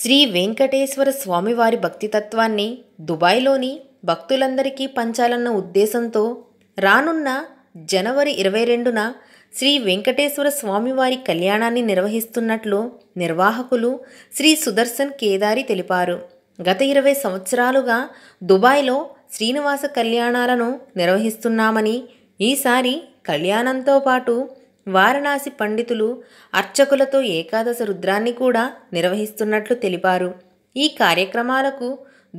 శ్రీ వెంకటేశ్వర స్వామివారి భక్తితత్వాన్ని దుబాయ్లోని భక్తులందరికీ పంచాలన్న ఉద్దేశంతో రానున్న జనవరి 22న శ్రీ వెంకటేశ్వర స్వామివారి కళ్యాణాన్ని నిర్వహిస్తున్నట్లు నిర్వాహకులు శ్రీ సుదర్శన్ కేదారి తెలిపారు. గత 20 సంవత్సరాలుగా దుబాయ్లో శ్రీనివాస కళ్యాణాలను నిర్వహిస్తున్నామని, ఈసారి కళ్యాణంతో పాటు వారణాసి పండితులు అర్చకులతో ఏకాదశ రుద్రాన్ని కూడా నిర్వహిస్తున్నట్లు తెలిపారు. ఈ కార్యక్రమాలకు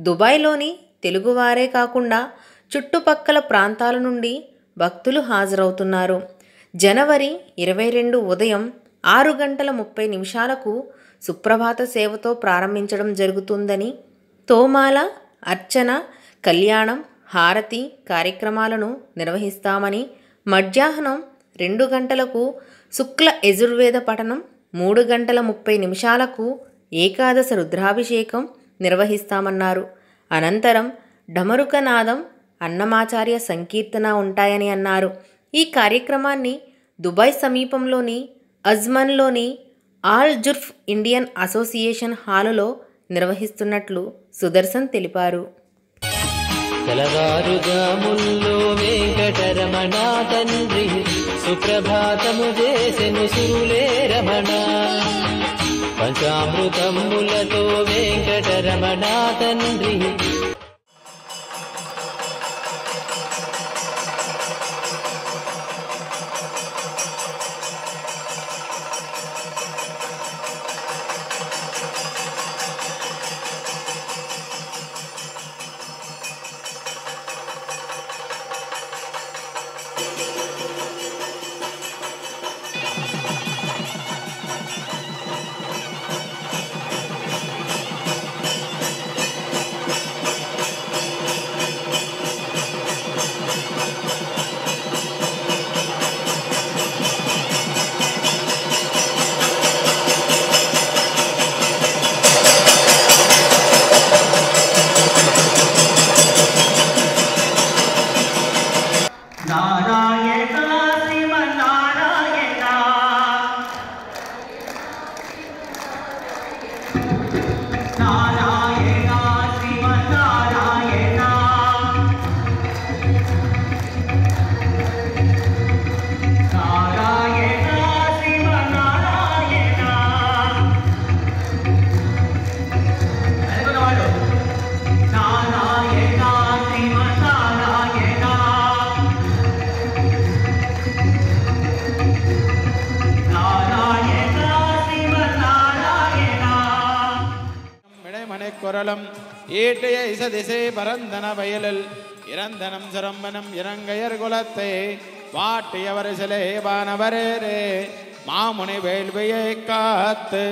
దుబాయ్లోని తెలుగువారే కాకుండా చుట్టుపక్కల ప్రాంతాల నుండి భక్తులు హాజరవుతున్నారు. జనవరి 22 ఉదయం 6:30 సుప్రభాత సేవతో ప్రారంభించడం జరుగుతుందని, తోమాల, అర్చన, కళ్యాణం, హారతి కార్యక్రమాలను నిర్వహిస్తామని, మధ్యాహ్నం 2 గంటలకు శుక్ల యజుర్వేద పఠనం, 3:30 ఏకాదశ రుద్రాభిషేకం నిర్వహిస్తామన్నారు. అనంతరం డమరుకనాదం, అన్నమాచార్య సంకీర్తన ఉంటాయని అన్నారు. ఈ కార్యక్రమాన్ని దుబాయ్ సమీపంలోని అజ్మన్లోని ఆల్ జుర్ఫ్ ఇండియన్ అసోసియేషన్ హాలులో నిర్వహిస్తున్నట్లు సుదర్శన్ తెలిపారు. తెల్లవారుజాముల్లో వెంకటరమణ తండ్రి సుప్రభాతము చేసెను సురులే రమణ. పంచామృతములతో వెంకటరమణ తండ్రి கொரலம் ஏட்டைய இசதிசை பரந்தன வயலில் இறந்தனம் சிரம்பனம் இறங்கையர் குலத்தை வாட்டியவர் சிலை வானவரே மாமுனி வேள்வியை காத்து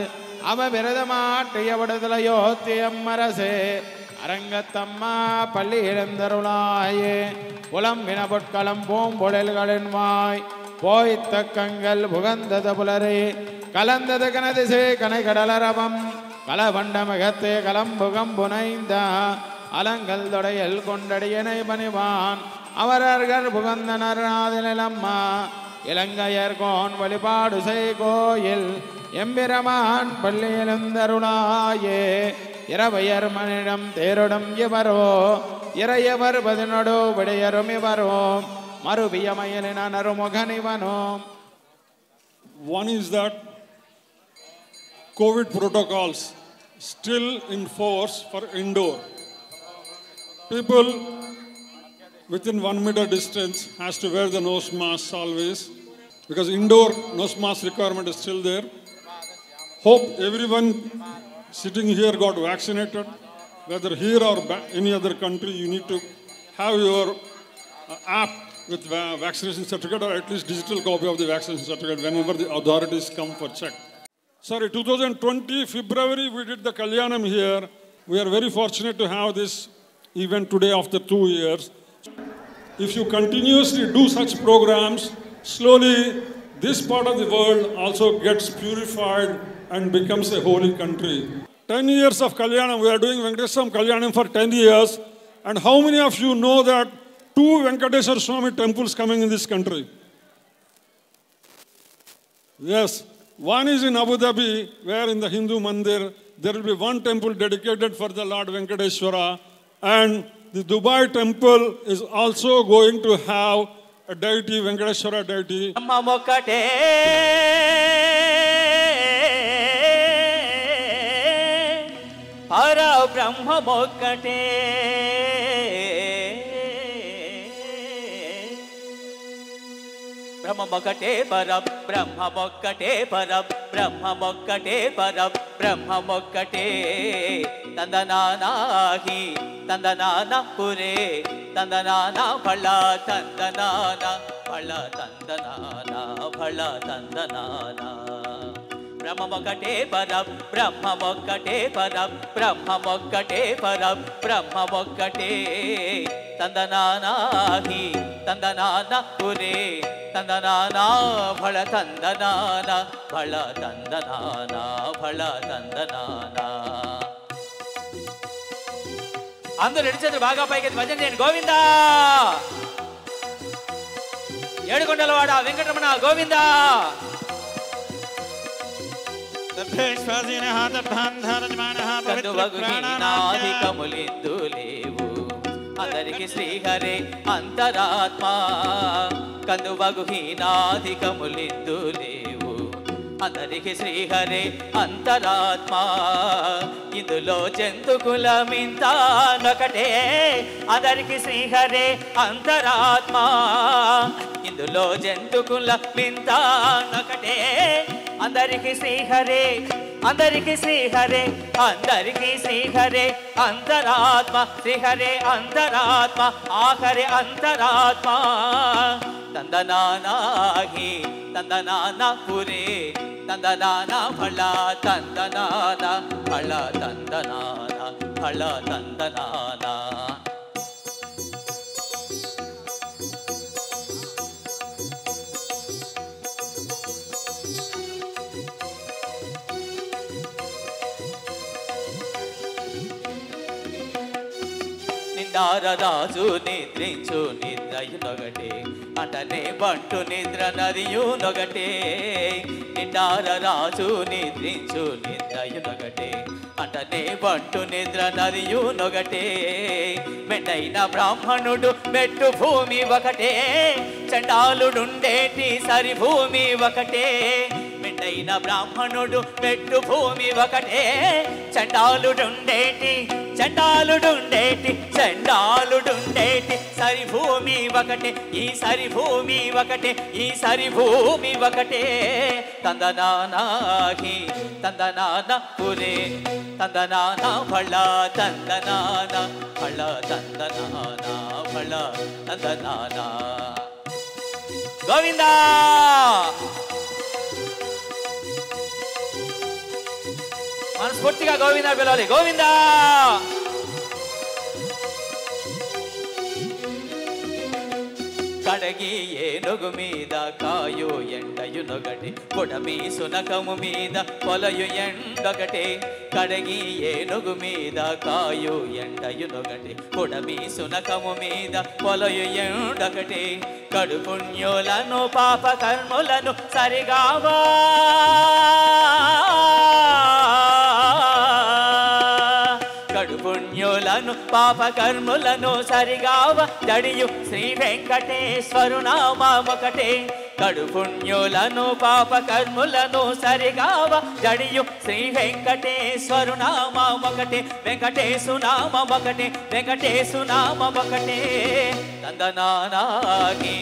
அவ விரதமாட்டிய விடுதலையோத்தியம்மரசே அரங்கத்தம்மா பள்ளி இழந்தருளாயே புலம்பின பொற்களம் பூம்பொழில்களின் வாய் போய்த்த கங்கள் புகந்தது புலரே கலந்தது கனதிசை கனை கடலரவம் கலவண்டமகத்தே கலம்புகம் புனைந்த அலங்கல் தொடையல் கொண்டடியனை பணிவான் அவரர்கள் புகந்தனர் ஆதிலம்மா இலங்கையர் கோன் வழிபாடு செய் கோயில் எம்பிரமான் பள்ளி எழுந்தருளாயே இரவையர் மனிடம் தேருடம் இவரோ இறையவர் பதினொடு விடையரும் இவரோ மறுபிய மயிலின நறுமுகனிவனோ. One is that COVID protocols still in force for indoor. People within 1 meter distance has to wear the nose mask always, because indoor nose mask requirement is still there. Hope everyone sitting here got vaccinated. Whether here or any other country, you need to have your app with vaccination certificate, or at least digital copy of the vaccination certificate whenever the authorities come for check. Sorry, 2020 February we did the Kalyanam here. We are very fortunate to have this event today after 2 years. If you continuously do such programs, slowly this part of the world also gets purified and becomes a holy country. 10 years of Kalyanam, we are doing Venkateswaram Kalyanam for 10 years. And how many of you know that 2 Venkateswara Swami temples coming in this country? Yes. One is in Abu Dhabi, where in the Hindu Mandir, there will be one temple dedicated for the Lord Venkateshwara. And the Dubai temple is also going to have a deity, Venkateshwara deity. బ్రహ్మమొక్కటే పరం బ్రహ్మమొక్కటే పరం బ్రహ్మమొక్కటే పరం బ్రహ్మమొక్కటే తందనానాహి తందనాన పురే తందనాన ఫళ తందనాన ఫళ తందనాన ఫళ తందనాన బ్రహ్మమొక్కటే పరం బ్రహ్మమొక్కటే పరం బ్రహ్మమొక్కటే పరం బ్రహ్మమొక్కటే తందనానాహి తందనాన పురే తందనానా ఫళ తందనాన ఫళ తందనాన ఫళ తందనాన. అందరూ రెండు చేతులు బాగా పైకి భజన చేయండి. గోవిందా ఏడుకొండలవాడ వెంకటరమణ గోవిందా. కందువగుహీనాధికములిందు లేవు అందరికి శ్రీహరే అంతరాత్మ. కందువగుహీనాధికములిందు లేవు అందరికి శ్రీహరే అంతరాత్మ. ఇందులో జంతుకులమింతానొకటే అందరికి శ్రీహరే అంతరాత్మ. ఇందులో జంతుకులమింతానొకటే అందరికి శ్రీహరే అందరికి శ్రీహరే అందరికి శ్రీహరే అంతరాత్మ. శ్రీహరే అంతరాత్మ ఆఖరే అంతరాత్మ. తందనానాహి తందనాన పురే తందనాన ఫళ తందనాన ఫళ తందనాన ఫళ తందనాన. నిండారరాజు నిద్రించు నిద్రయునొగటే అంటనే బంటు నిద్ర నదియునొగటే. నిండారరాజు నిద్రించు నిద్రయునొగటే అంటనే బంటు నిద్ర నదియునొగటే. మెండైన బ్రాహ్మణుడు మెట్టు భూమి ఒకటే చండాలుడుండేటి సరి భూమి ఒకటే. మెండైన బ్రాహ్మణుడు మెట్టు భూమి ఒకటే చండాలుడుండేటి చండాలుడుండేటి చండాలుడుండేటి సరి భూమి ఒకటే. ఈ సరి భూమి ఒకటే ఈ సరి భూమి ఒకటే. తందనానాహి తందనాన పురే తందనాన ఫళ తందనాన ఫళ తందనాన ఫళ తందనాన. గోవిందా మనస్ఫూర్తిగా గోవిందా పిలవాలి. గోవిందా కడగి ఏనుగు మీద కాయు ఎండయునొగటి పొడమి సునకము మీద పొలయు ఎండొకటే. కడగి ఏనుగు మీద కాయు ఎండయునొగటి పొడమి సునకము మీద పొలయు ఎండొకటే. కడు పుణ్యులను పాప కర్ములను సరిగావా కడు పుణ్యులను పాప కర్ములను సరిగావ దడియు శ్రీ వెంకటేశ్వరు నామొకటే. కడు పుణ్యులను పాప కర్ములను సరిగావ దడియు శ్రీ వెంకటేశ్వరు నామొకటే. వెంకటేశు నామొకటే వెంకటేశు నామొకటే. తందనానాహి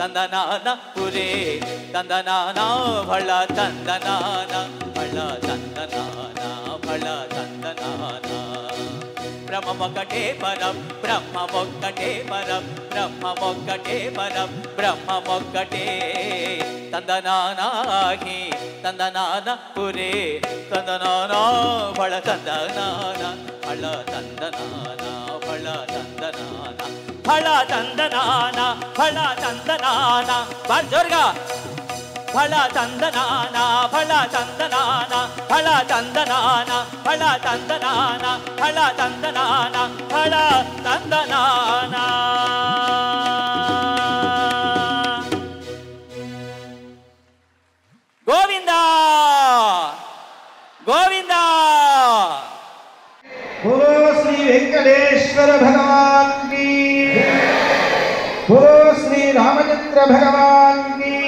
తందనాన పురే తందనాన ఫళ తందనాన ఫళ తందనాన ఫళ తందనాన. బ్రహ్మమొక్కటే పరం బ్రహ్మమొక్కటే పరం బ్రహ్మమొక్కటే పరం బ్రహ్మమొక్కటే. తందనానాహి తందనాన పురే తందనాన ఫళ తందనాన ఫళ తందనాన ఫళ తందనాన ఫళ తందనాన ఫళ తందనాన. జోరుగా ఫళ తందనాన ఫళ తందనాన ఫళ తందనాన ఫళ తందనాన ఫళ తందనాన ఫళ తందనాన. గోవిందా वेंकटेश्वर भगवान की, बोलो श्री रामचंद्र भगवान की।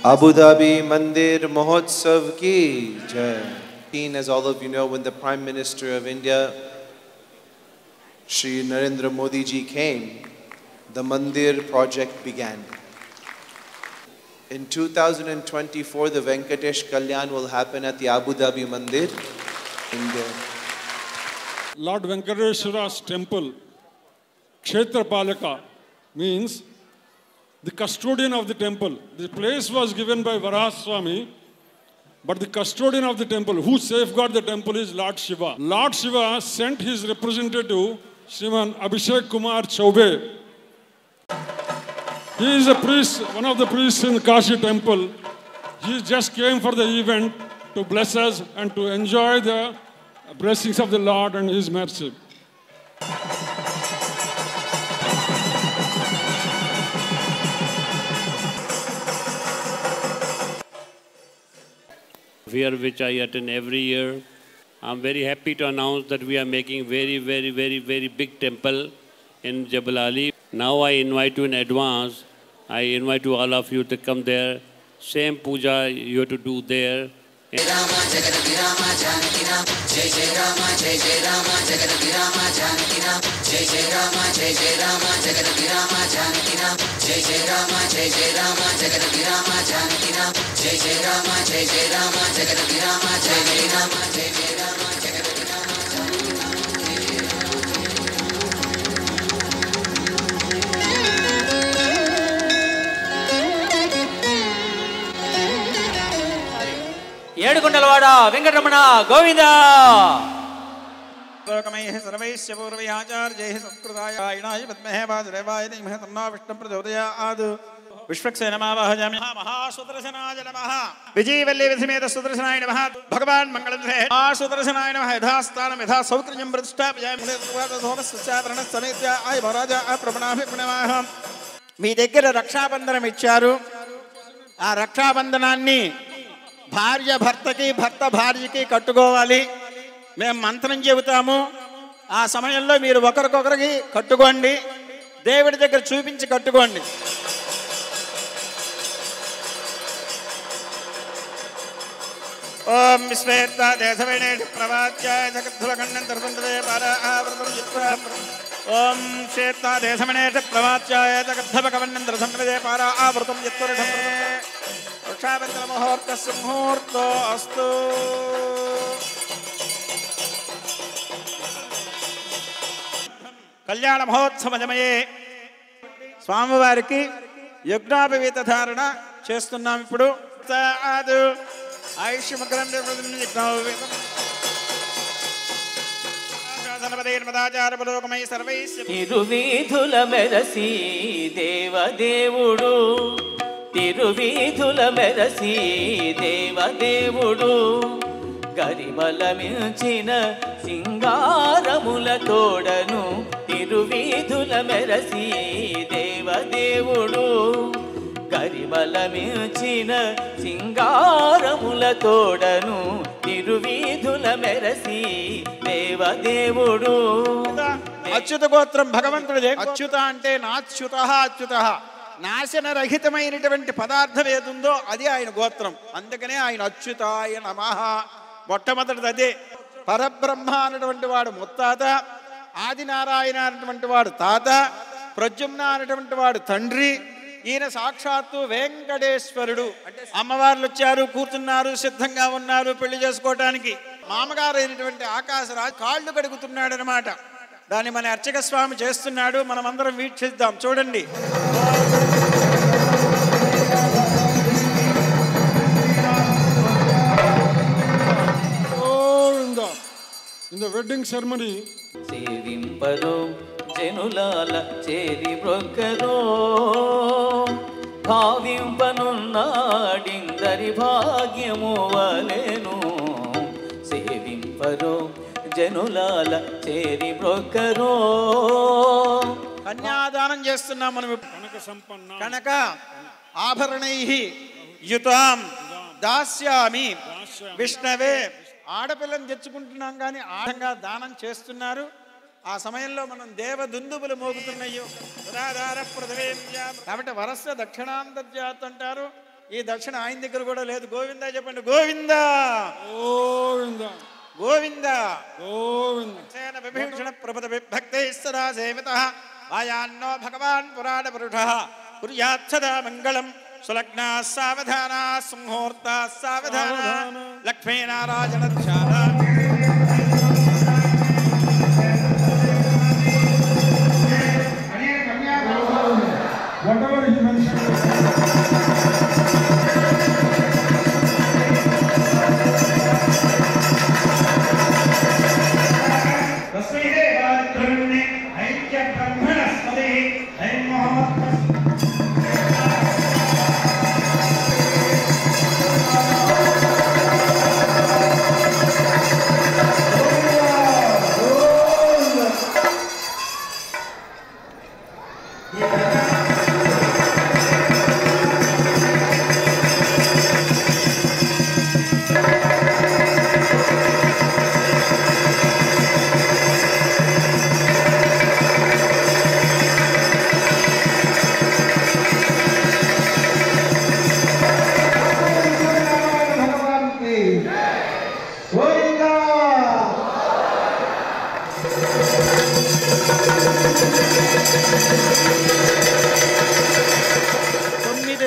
Abu Dhabi Mandir Mahotsav ki jai. As all of you know, when the Prime Minister of India, Shri Narendra Modi ji came, the Mandir project began. In 2024, the Venkatesh Kalyan will happen at the Abu Dhabi Mandir, India. Lord Venkateshwara's temple, Kshetrapalaka, means the custodian of the temple. The place was given by Varahaswami, but the custodian of the temple, who safeguards the temple, is Lord Shiva. Lord Shiva sent his representative, Shriman Abhishek Kumar Chaube. He is a priest, one of the priests in the Kashi temple. He just came for the event to bless us and to enjoy the blessings of the Lord and His mercy. Here which I attend every year. I'm very happy to announce that we are making very big temple in Jabal Ali. Now I invite you in advance. I invite you all of you to come there. Same puja you have to do there. Rama Jagat Rama Janaki Ram, Jai Jai Rama Jai Jai Rama Jagat Rama Janaki Ram, Jai Jai Rama Jai Jai Rama Jagat Rama Janaki Ram, Jai Jai Rama Jai Jai Rama Jagat Rama Janaki Ram, Jai Jai Rama Jai Jai Rama Jagat Rama Jai Jai Rama Jai Jai Rama Jagat Rama Janaki Ram. 7 కొండలవాడ Venkataramana Govinda. लोकमैः सर्वैश्च पूर्वयाचार्यैः संस्कृताय आयणाय पद्महे वासुदेवाय धीमहि तन्नो विष्णुः प्रचोदयात्. विश्वक्सेन नमावहजामि. महासुदर्शनाय नमः. विजयवल्ली विसमेत सुदर्शनाय नमः. भगवान् मंगलदे महासुदर्शनाय नमः. यथास्थानं यथा सौकर्यं प्रतिष्ठापयामि. समेत्य आय महाराजा प्रपणाभिप्रणवाः. మీ దగ్గర రక్షాబంధనం ఇచ్చారు. ఆ రక్షాబంధనాన్ని భార్య భర్తకి, భర్త భార్యకి కట్టుకోవాలి. మేము మంత్రం చెబుతాము. ఆ సమయంలో మీరు ఒకరికొకరికి కట్టుకోండి. దేవుడి దగ్గర చూపించి కట్టుకోండి. ఓం విశ్వేత్త దేశవేణేషు ప్రవాచ్యాయ జగద్ధులఖండం దర్శంతదే పారావృతం యుత్వా. ఓం శ్వేత్త దేశవేణేషు ప్రవాచ్యాయ జగద్ధవకవన్నం దర్శంతదే పారావృతం యుత్వరుషం. రక్షాబంధన ముహూర్తస్సు ముహూర్తో అస్తు. కళ్యాణ మహోత్సవమయే స్వామివారికి యజ్ఞోపవీత ధారణ చేస్తున్నాం. ఇప్పుడు ఆయుష్మకరం తిరువీధుల మెరసి దేవదేవుడు, తిరువీధుల మెరసి దేవదేవుడు, గరిమల మించిన సింగారముల తోడను, తిరువీధుల మెరసి దేవదేవుడు, గరిమల మించిన సింగారముల తోడను, తిరువీధుల మెరసి దేవదేవుడు. అచ్యుత గోత్రం భగవంతుడిదే. అచ్యుత అంటే నాచ్యుత అచ్యుత, నాశనరహితమైనటువంటి పదార్థం ఏదుందో అది ఆయన గోత్రం. అందుకనే ఆయన అచ్యుతాయ నమః. మొట్టమొదటిది అదే. పరబ్రహ్మ అన్నటువంటి వాడు ముత్తాత, ఆదినారాయణ అన్నటువంటి వాడు తాత, ప్రద్యుమ్న అన్నటువంటి వాడు తండ్రి. ఈయన సాక్షాత్తు వెంకటేశ్వరుడు. అమ్మవార్లు వచ్చారు, కూర్చున్నారు, సిద్ధంగా ఉన్నారు పెళ్లి చేసుకోవటానికి. మామగారు అయినటువంటి ఆకాశరాజు కాళ్ళు కడుగుతున్నాడు అనమాట. దాన్ని మన అర్చక స్వామి చేస్తున్నాడు. మనం అందరం వీక్షిద్దాం. చూడండి. wedding ceremony. సేవింపరో జనులాల చేరి బ్రొక్కరో భావింపనున్నాడిందరి భాగ్యము వలెను సేవింపరో జనులాల చేరి బ్రొక్కరో. కన్యాదానం చేస్తున్నాం మనం. కనక సంపన్న కనుక ఆభరణై యుతాం దాస్యామి విష్ణవే. ఆడపిల్లని తెచ్చుకుంటున్నాం కానీ ఆడంగా దానం చేస్తున్నారు. ఆ సమయంలో మనం దేవదుందుబులు మోగుతున్నాయి. కాబట్టి వరస్య దక్షిణాంతర్జాత్ అంటారు. ఈ దక్షిణ ఆయన దగ్గర కూడా లేదు. గోవిందా చెప్పండి. గోవిందా గోవిందా గోవిందా గోవింద. విభీషణ ప్రపద విభక్తై సదా సేవితః వాయాన్నో భగవాన్ పురాణ పురుషః కుర్యాత్ సదా మంగళం. సులగ్నా సావధానా సంహూర్తా సావధానా లక్ష్మీనారాయణ ధ్యాన. Whatever he mentioned.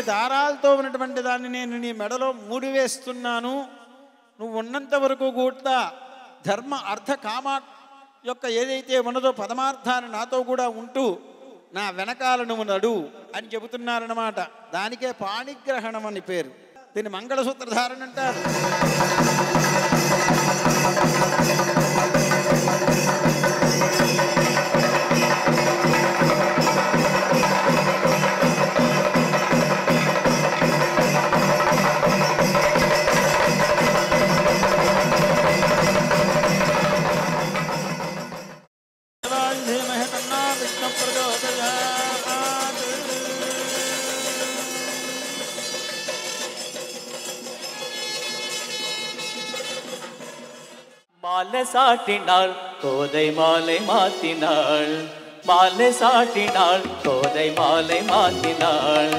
దారాలతో ఉన్నటువంటి దాన్ని నేను నీ మెడలో మూడి వేస్తున్నాను. నువ్వు ఉన్నంత వరకు కూడా ధర్మ అర్థ కామ యొక్క ఏదైతే ఉన్నదో పరమార్థాన్ని నాతో కూడా ఉంటూ నా వెనకాల నువ్వు నడు అని చెబుతున్నారన్నమాట. దానికే పాణిగ్రహణం అని పేరు. దీన్ని మంగళసూత్రధారణ అంటారు. மாலை சாட்டினாள் கோதை மாலை மாத்தினாள். மாலை சாட்டினாள் கோதை மாலை மாத்தினாள்.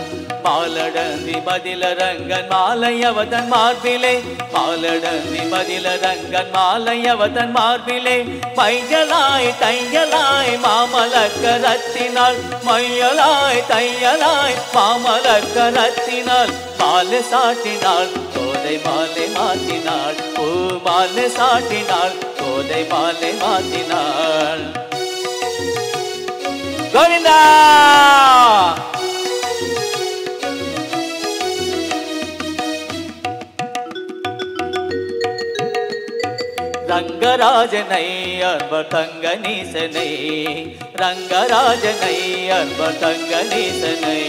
மாலடந்தி மதிலரங்கன் மாலையவதன் மார்பிலே. மாலடந்தி மதிலரங்கன் மாலையவதன் மார்பிலே. மையலாய் தையலாய் மாமலக்க ரத்தினாள். மையலாய் தையலாய் மாமலக்க ரத்தினாள். மாலை சாட்டினாள் கோதை மாலை மாத்தினாள். பூ மாலை சாட்டினாள் கோதை மாலை மாத்தினாள். கோவிந்தா ரங்கராஜனை அன்பர் தங்க நீசனை. ரங்கராஜனை அன்பர் தங்க நீசனை.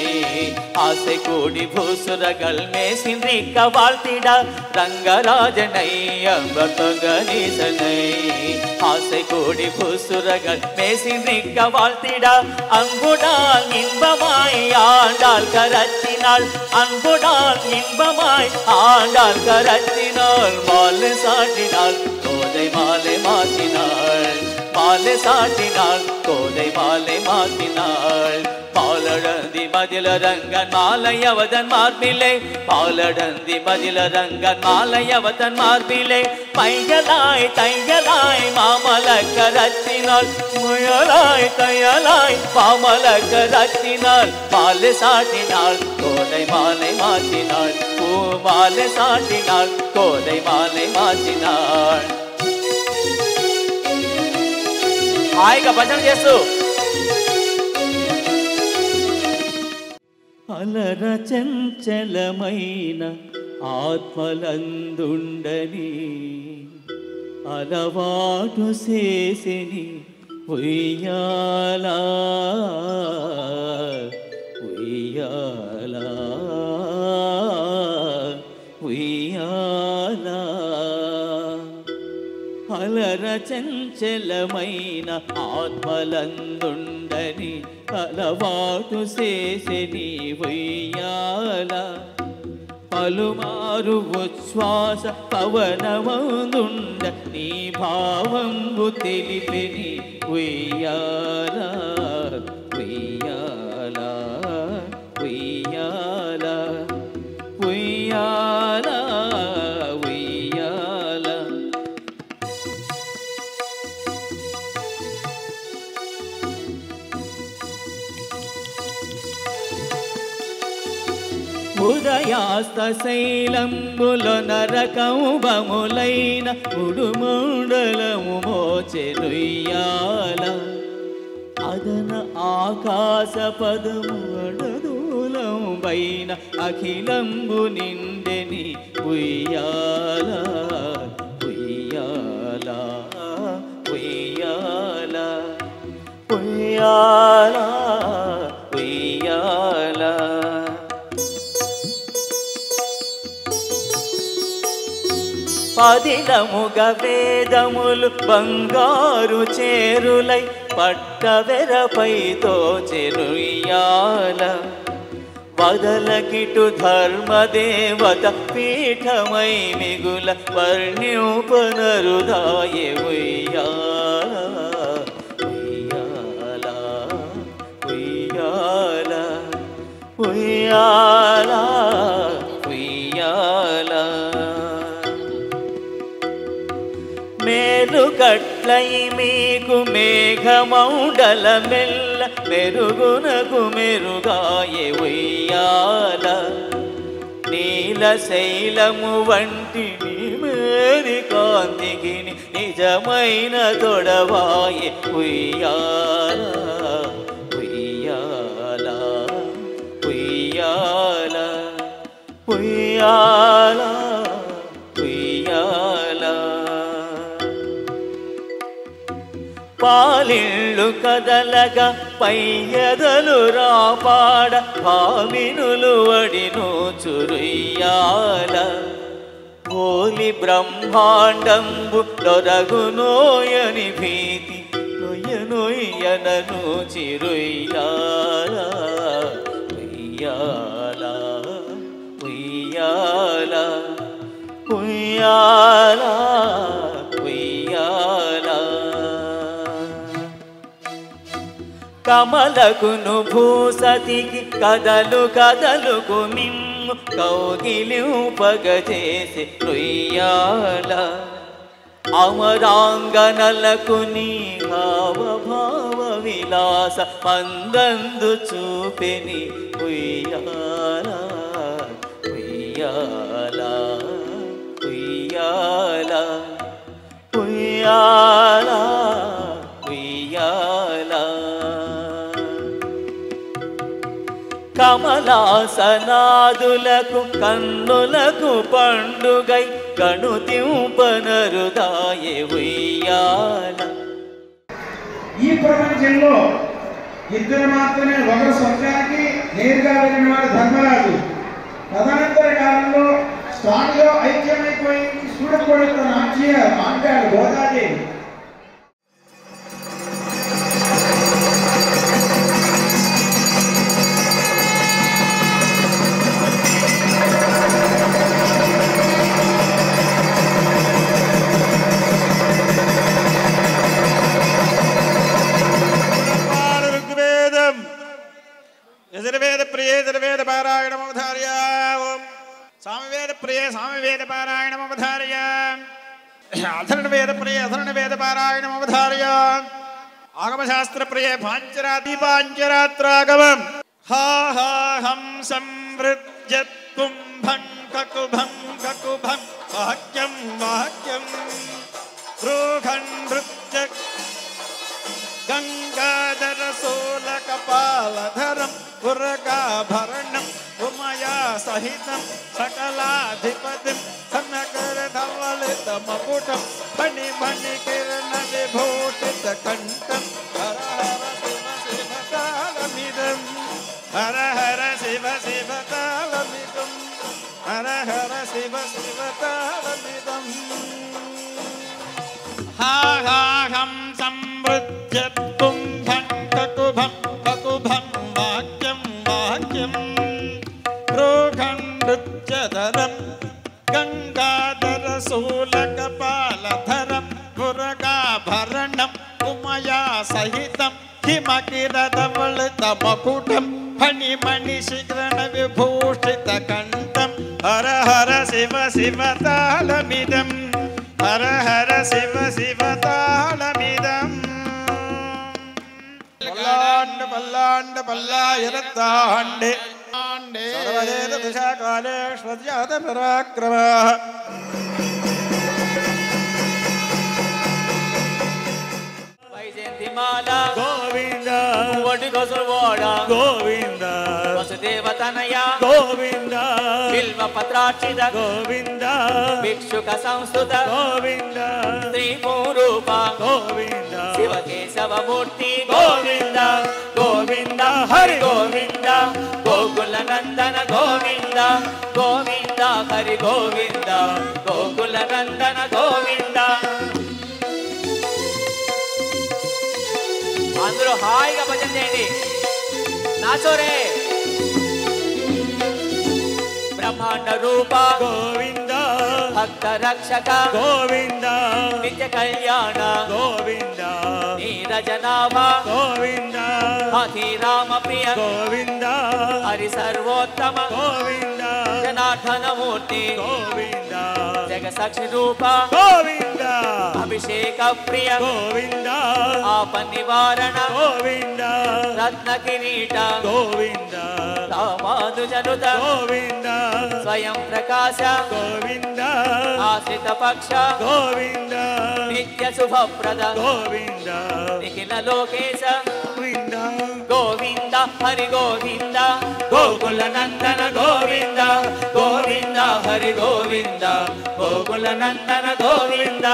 ஆசை கூடி பூசுரகள் மேசின்றிக்க வாழ்த்திட. ரங்கராஜனை அன்பர் தங்க நீசனை. ஆசை கூடி பூசுரகள் மேசின்றிக்க வாழ்த்திட. அன்புடால் இன்பமாய் ஆண்டாள் கரத்தினாள். அன்புடால் இன்பமாய் ஆண்டாள் கரத்தினாள். மாலை சாட்டினாள் கோதை மாலை மாத்தினாள். மாலை சாட்டினாள் கோதை மாலை மாத்தினாள். பாலடந்தி மதிலரங்கன் மாலையவதன் மார்பிலே. பாலடந்தி மதிலரங்கன் மாலையவதன் மார்பிலே. மையலாய் தையலாய் மாமலக்க ரத்தினாள். முயலாய் தையலாய் மாமலக்க ரத்தினாள். மாலை சாட்டினாள் கோதை மாலை மாத்தினாள். பூ மாலை சாட்டினாள் கோதை மாலை மாத்தினாள். హాయిగా భజన చేస్తూ అలర చంచలమైన ఆత్మలందుండని అలవాటు చేసిని ఉయ్యాలా ఉయ్యాలా ఉయ్యాలా అలర చంచలమైన ఆత్మలందుండని అలవాటు చేసిని ఉయ్యాలా పలుమారు ఉచ్ఛ్వాస పవనమందుండ నీ భావంబు తెలిపిని ఉయ్యాలా ఉయ్యాలా ఉయ్యాలా ఉయ్యాలా ఉయ్యాలా ఉదయాస్త శైలంబుల నరకంబములైన ఉడుమండలము మోచెనుయ్యాల అదన ఆకాశ పదము అడదూలం పైన అఖిలంబు నిండెని ఉయ్యాల ఉయ్యాల ఉయ్యాల ఉయ్యాల ఉయ్యాల పదిలముగ వేదములు బంగారు చేరులై పట్టవెరపై తోచెనుయ్యాల వదలకిటు ధర్మదేవత పీఠమై మిగుల వర్ణ్యోపనరుదాయే ఉయ్యాల ఉయ్యాల ఉయ్యాల ఉయ్యాల ఉయ్యాల మేలు కట్లై మీకు మేఘమౌడల మెల్ల మెరుగునకు మెరుగాయే ఉయ్యాల నీలశైలము వంటి నీ మేరి కాంతికి నిజమైన తొడవాయే ఉయ్యాల ఉయ్యాల ఉయ్యాల ఉయ్యాల ఉయ్యాల పాలిళ్ళు కదలగా పయ్యదలు రాపాడ భామినులు వడిను చురుయ్యాల ఓలి బ్రహ్మాండంబు దొరగునోయని భీతి నొయ్యనొయ్యనను చిరుయ్యాల ఉయ్యాల ఉయ్యాల ఉయ్యాల ఉయ్యాల కమలకును భూసతికి కదలు కదలుకు మిమ్ము కౌగిలింపగజేసి ఉయ్యాల అమరాంగనలకు నీ హావభావ విలాస మందందు చూపెని ఉయ్యాల ఉయ్యాల ఉయ్యాల ఉయ్యాల ఉయ్యాల కమలాసనాదులకు కన్నులకు పండుగై కణుతింపనరుదాయే ఉయ్యాల ఈ ప్రపంచంలో ఇద్దరు మాత్రమే ఒకరు స్వర్గానికి నేరుగా వెళ్ళిన వాడు ధర్మరాజు. తదనంతర కాలంలో స్వామిలో ఐక్యమైపోయి చూడకూడదు తన ఆంటాడు గోదాదేవి. యజుర్వేద ప్రియే యజుర్వేద పారాయణమవధార్య ఓం సామవేద ప్రియే సామవేద పారాయణమవధార్య అధర్వవేద ప్రియే అధర్వవేద పారాయణమవధార్య ఆగమశాస్త్ర ప్రియే పాంచరాత్రాగమం హా హా హం సంవృజ్యత్వం భంకకుభం కకుభం వాక్యం వాక్యం రోహన్ నృత్య గంగాధర సోలకపాలధరం పురగాభరణం ఉమయా సహితం సకలాధిపతిం సన్నకర ధవళిత మకుటం ఫణిమ हर हर शिव शिव तालमिदं हा हा हम संवृज्य कुंभं ककुभं ककुभं वाक्यं वाक्यं रोगण्डुच्चदरं गंगाधरशूलकपालधरं मुरगाभरणं उमया सहितं हिमकिरदवलितमकुटं फणिमणिशिखरणविभूषितकण्ठं हर हर शिव शिव तालमिदं हर हर शिव शिव तालमिदं पल्लाण्ड पल्लाण्ड पल्लायरत्ताण्डे सर्ववेद दिशाकालेष्वज्ञात पराक्रमः వైజయంతిమాల గోవింద వడి గొసవాడ గోవింద వసుదేవతనయ గోవింద బిల్వ పత్రాక్షిత గోవింద భిక్షుక సంస్థుత గోవింద శ్రీ పూరూప గోవింద శివకేశవమూర్తి గోవింద గోవింద హరి గోవింద గోకుల నందన గోవింద గోవింద హరి గోవింద గోకుల నందన గోవింద అందరూ హాయిగా భజన చేయండి నాచోరే బ్రహ్మాండ రూప గోవింద భక్త రక్షక గోవింద నిత్య కళ్యాణ గోవింద నీరజనాభ గోవింద అతి రామ ప్రియ గోవింద హరి సర్వోత్తమ గోవింద జనార్దనమూర్తి గోవింద జగసాక్షి రూప గోవింద అభిషేక ప్రియ గోవింద ఆపన్నివారణ గోవింద రత్న కిరీట గోవింద రామానుజనుత గోవింద స్వయం ప్రకాశ గోవింద ఆశ్రిత పక్ష గోవింద నిత్య శుభప్రద గోవింద నిఖిల లోకేశ గోవింద గోవింద హరి గోవింద గోకుల నందన గోవింద గోవింద హరి గోవింద గోకుల నందన గోవింద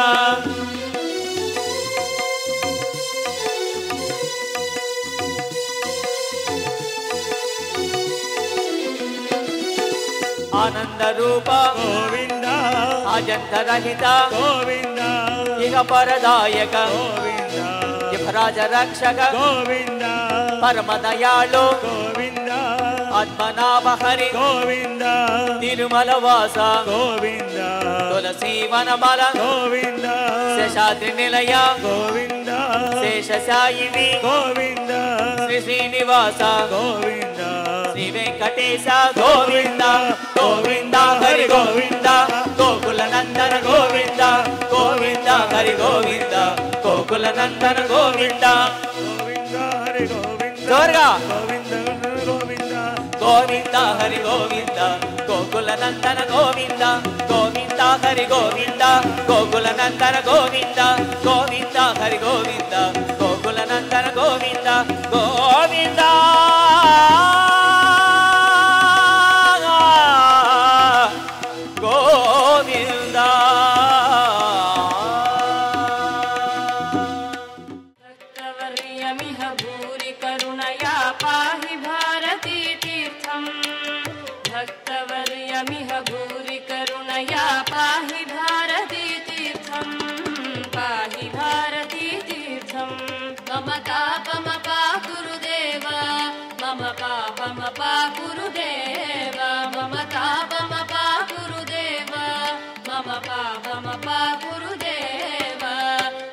ఆనంద రూప గోవింద అజంతరహిత గోవింద ఇహ పరదాయక గోవింద రాజ రక్షక గోవింద పరమ దయాళు గోవింద ఆత్మనాభ హరి గోవింద తిరుమల వాస గోవింద తులసి వనమల గోవింద శేషాద్రి నిలయ గోవింద శేషశాయిని గోవింద శ్రీ శ్రీనివాస గోవింద శ్రీ వెంకటేశ గోవింద గోవింద హరి గోవింద గోకుల నందన గోవింద గోవింద హరి గోవింద గోకుల నందన గోవింద గోవింద హరి గోవింద జోరుగా గోవింద గోవింద గోవింద హరి గోవింద గోకుల నందన గోవింద గోవింద హరి గోవింద గోకుల నందన గోవింద గోవింద హరి గోవింద గోకుల నందన గోవింద గోవింద గోవింద భక్తవర్యమిహ భూరి కరుణయా పాహి భారతీ తీర్థం భక్తవర్యమిహ భూరి కరుణయా పాహి భారతీ తీర్థం పాహి భారతీ తీర్థం మమ తాపమపా గురుదేవ మమ పాపమపా గురుదేవ మమ తాపమపా గురుదేవ మమ పాపమపా గురుదేవ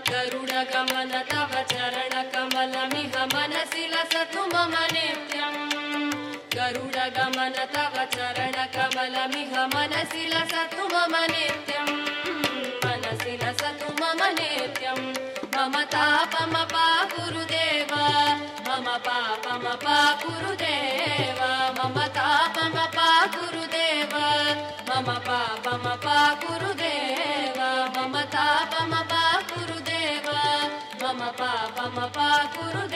గరుడ గమన తవ చరణ కమలమిహ మనసి లసతు మమ నిత్యం గరుడ గమన తవ చరణ కమలమిహ మనసి లసతు మమ నిత్యం మనసి లసతు మమ నిత్యం మమ తాపమపా గురుదేవ మమ పాపమపా గురుదేవ మమ తాపమపా గురుదేవ మమ పాపమపా గురుదేవ మమ తాపమపా గురుదేవ మమ పాపమపా గురుదేవ